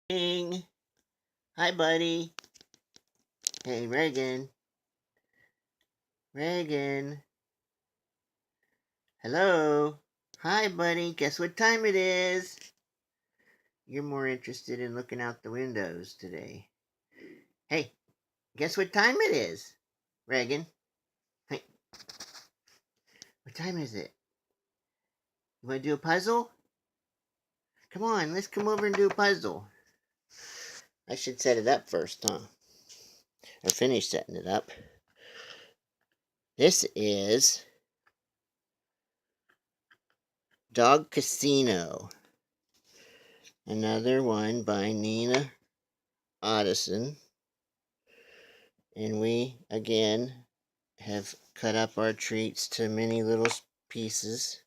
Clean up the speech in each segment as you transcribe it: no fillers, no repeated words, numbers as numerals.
Ding. Hi, buddy. Hey, Reagan. Reagan. Hello. Hi, buddy. Guess what time it is? You're more interested in looking out the windows today. Hey, guess what time it is? Reagan. Hey, what time is it? You want to do a puzzle? Come on, let's come over and do a puzzle. I should set it up first, huh? Or finish setting it up. This is Dog Casino. Another one by Nina Ottosson. And we, again, have cut up our treats to many little pieces.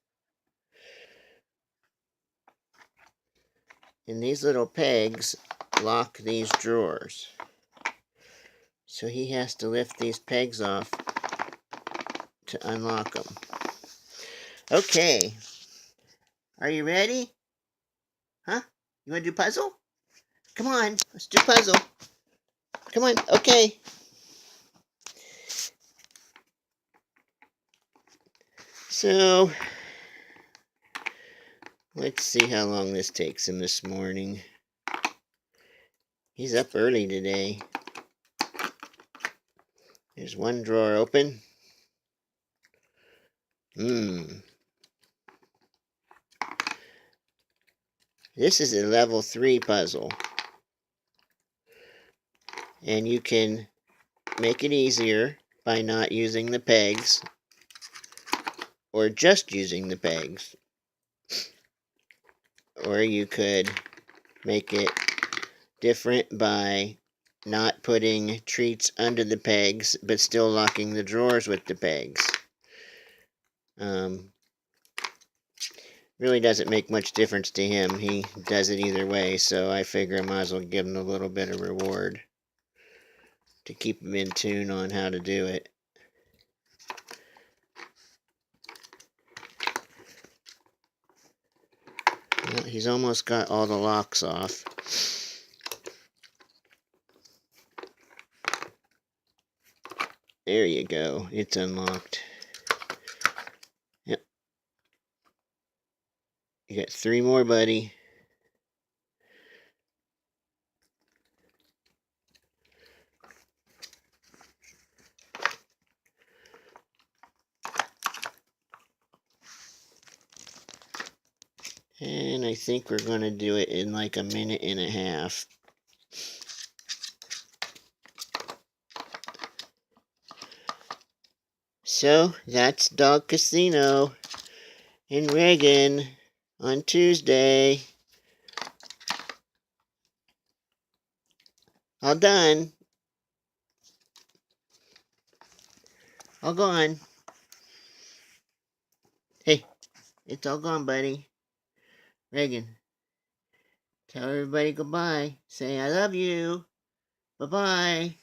And these little pegs lock these drawers. So he has to lift these pegs off to unlock them. Okay. Are you ready? Huh? You want to do puzzle? Come on, let's do puzzle. Come on, okay. So, let's see how long this takes him this morning. He's up early today. There's one drawer open. This is a level 3 puzzle. And you can make it easier by not using the pegs or just using the pegs. Or you could make it different by not putting treats under the pegs but still locking the drawers with the pegs. Really doesn't make much difference to him. He does it either way, so I figure I might as well give him a little bit of reward to keep him in tune on how to do it. Well, he's almost got all the locks off. There you go. It's unlocked. Yep. You got 3 more, buddy. And I think we're going to do it in like a minute and a half. So, that's Dog Casino in Reagan on Tuesday. All done. All gone. Hey, it's all gone, buddy. Reagan, tell everybody goodbye. Say I love you. Bye-bye.